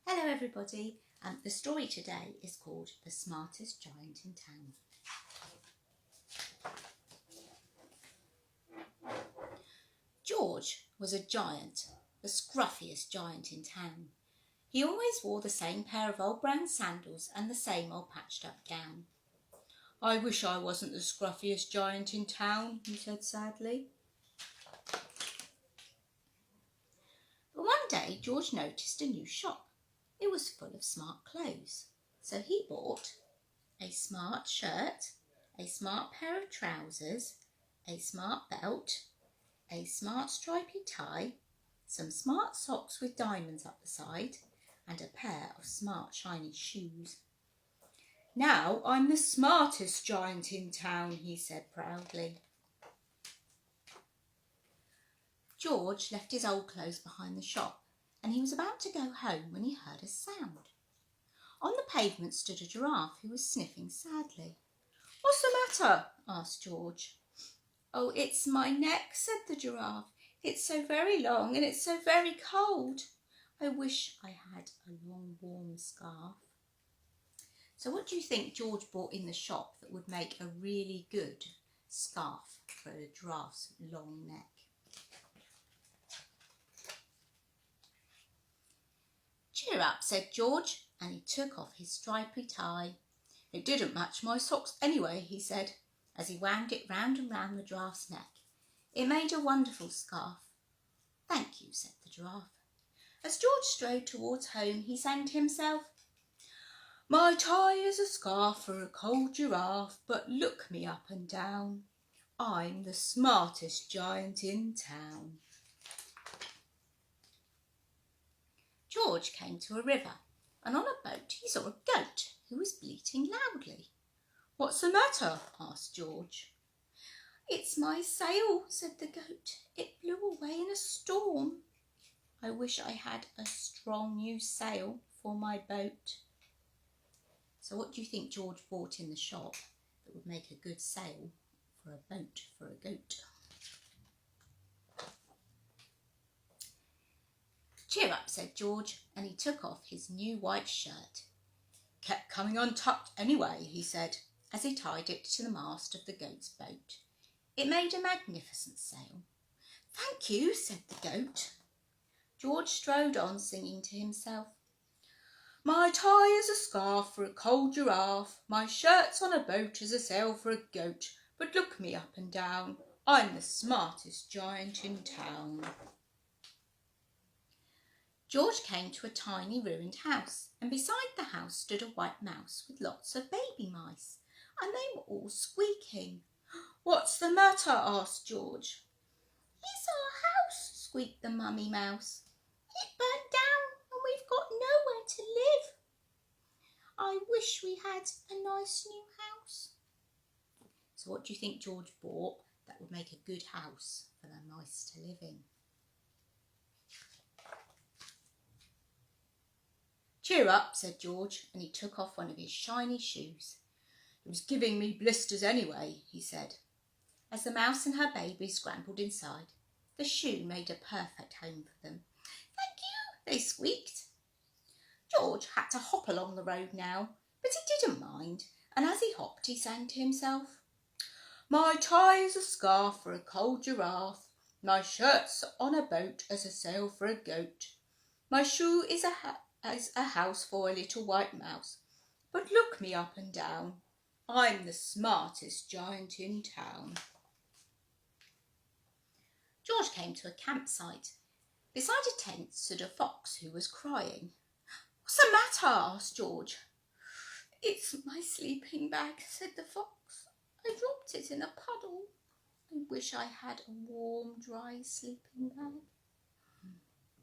Hello everybody, the story today is called The Smartest Giant in Town. George was a giant, the scruffiest giant in town. He always wore the same pair of old brown sandals and the same old patched up gown. "I wish I wasn't the scruffiest giant in town," he said sadly. But one day George noticed a new shop. It was full of smart clothes. So he bought a smart shirt, a smart pair of trousers, a smart belt, a smart stripy tie, some smart socks with diamonds up the side, and a pair of smart shiny shoes. "Now I'm the smartest giant in town," he said proudly. George left his old clothes behind the shop, and he was about to go home when he heard a sound. On the pavement stood a giraffe who was sniffing sadly. "What's the matter?" asked George. "Oh, it's my neck," said the giraffe. "It's so very long and it's so very cold. I wish I had a long warm scarf." So what do you think George bought in the shop that would make a really good scarf for a giraffe's long neck? "Cheer up," said George, and he took off his stripy tie. "It didn't match my socks anyway," he said, as he wound it round and round the giraffe's neck. "It made a wonderful scarf." "Thank you," said the giraffe. As George strode towards home, he sang to himself, "My tie is a scarf for a cold giraffe, but look me up and down. I'm the smartest giant in town." George came to a river, and on a boat he saw a goat who was bleating loudly. "What's the matter?" asked George. "It's my sail," said the goat. "It blew away in a storm. I wish I had a strong new sail for my boat." So what do you think George bought in the shop that would make a good sail for a boat for a goat? "Cheer up," said George, and he took off his new white shirt. "Kept coming untucked anyway," he said, as he tied it to the mast of the goat's boat. It made a magnificent sail. "Thank you," said the goat. George strode on singing to himself, "My tie is a scarf for a cold giraffe, my shirt's on a boat as a sail for a goat, but look me up and down, I'm the smartest giant in town." George came to a tiny ruined house, and beside the house stood a white mouse with lots of baby mice, and they were all squeaking. "What's the matter?" asked George. "It's our house," squeaked the mummy mouse. "It burnt down and we've got nowhere to live. I wish we had a nice new house." So what do you think George bought that would make a good house for the mice to live in? "Cheer up," said George, and he took off one of his shiny shoes. "It was giving me blisters anyway," he said. As the mouse and her baby scrambled inside, the shoe made a perfect home for them. "Thank you," they squeaked. George had to hop along the road now, but he didn't mind, and as he hopped he sang to himself, "My tie is a scarf for a cold giraffe, my shirt's on a boat as a sail for a goat, my shoe is a house for a little white mouse, but look me up and down, I'm the smartest giant in town." George came to a campsite. Beside a tent stood a fox who was crying. "What's the matter?" asked George. "It's my sleeping bag," said the fox. "I dropped it in a puddle. I wish I had a warm, dry sleeping bag."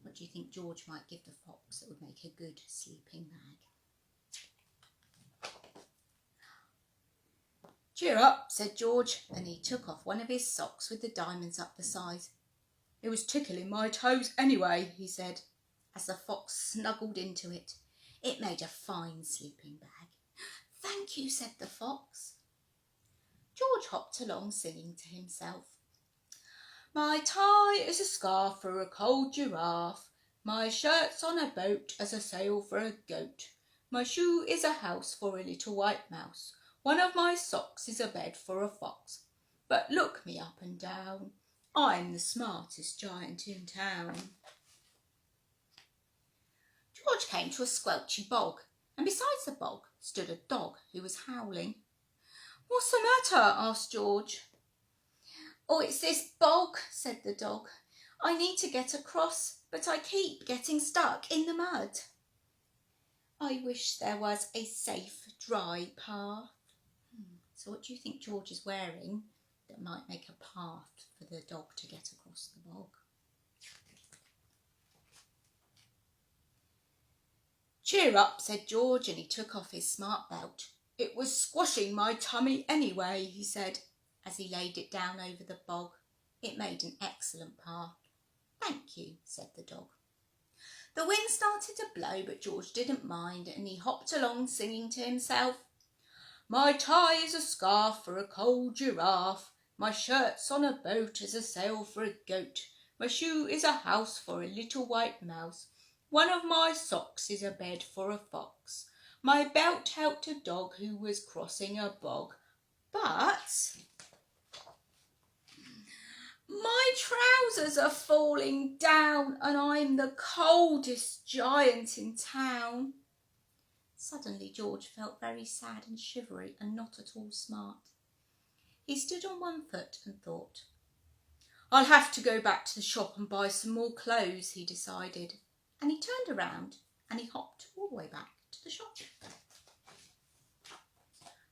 What do you think George might give the fox that would make a good sleeping bag? "Cheer up," said George, and he took off one of his socks with the diamonds up the side. "It was tickling my toes anyway," he said, as the fox snuggled into it. It made a fine sleeping bag. "Thank you," said the fox. George hopped along singing to himself, "My tie is a scarf for a cold giraffe, My shirt's on a boat as a sail for a goat. My shoe is a house for a little white mouse. One of my socks is a bed for a fox. But look me up and down, I'm the smartest giant in town. George came to a squelchy bog, and besides the bog stood a dog who was howling. What's the matter? Asked George. Oh, it's this bog, said the dog. I need to get across, but I keep getting stuck in the mud. I wish there was a safe, dry path. So what do you think George is wearing that might make a path for the dog to get across the bog? Cheer up, said George, and he took off his smart belt. It was squashing my tummy anyway, he said, as he laid it down over the bog. It made an excellent path. Thank you, said the dog. The wind started to blow, but George didn't mind, and he hopped along singing to himself. My tie is a scarf for a cold giraffe. My shirt's on a boat as a sail for a goat. My shoe is a house for a little white mouse. One of my socks is a bed for a fox. My belt helped a dog who was crossing a bog. But my trousers are falling down and I'm the coldest giant in town. Suddenly George felt very sad and shivery and not at all smart. He stood on one foot and thought. I'll have to go back to the shop and buy some more clothes, he decided. And he turned around and he hopped all the way back to the shop.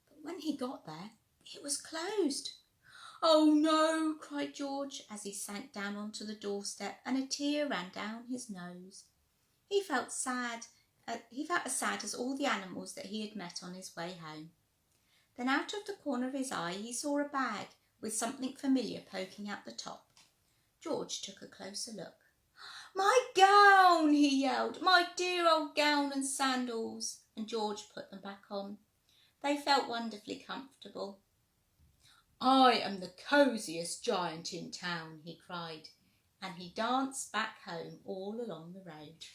But when he got there, it was closed. Oh no, cried George as he sank down onto the doorstep and a tear ran down his nose. He felt sad. He felt as sad as all the animals that he had met on his way home. Then out of the corner of his eye he saw a bag with something familiar poking out the top. George took a closer look. My gown, he yelled, my dear old gown and sandals, and George put them back on. They felt wonderfully comfortable. I am the cosiest giant in town, he cried, and he danced back home all along the road.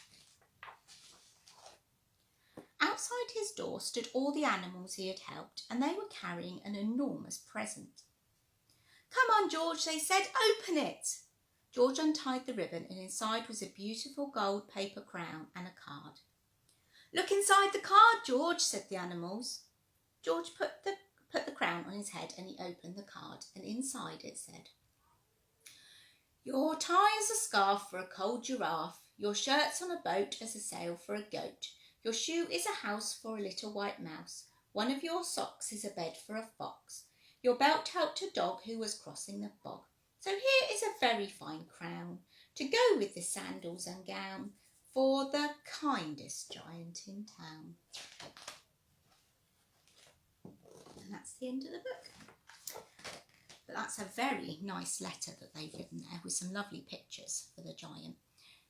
Outside his door stood all the animals he had helped, and they were carrying an enormous present. Come on, George, they said, open it. George untied the ribbon, and inside was a beautiful gold paper crown and a card. Look inside the card, George, said the animals. George put the crown on his head and he opened the card, and inside it said, Your tie is a scarf for a cold giraffe. Your shirt's on a boat as a sail for a goat. Your shoe is a house for a little white mouse. One of your socks is a bed for a fox. Your belt helped a dog who was crossing the bog. So here is a very fine crown to go with the sandals and gown for the kindest giant in town. And that's the end of the book. But that's a very nice letter that they've written there with some lovely pictures for the giant.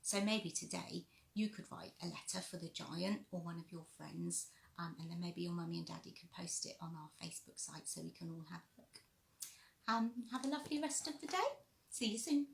So maybe today you could write a letter for the giant or one of your friends, and then maybe your mummy and daddy could post it on our Facebook site so we can all have a look. Have a lovely rest of the day. See you soon.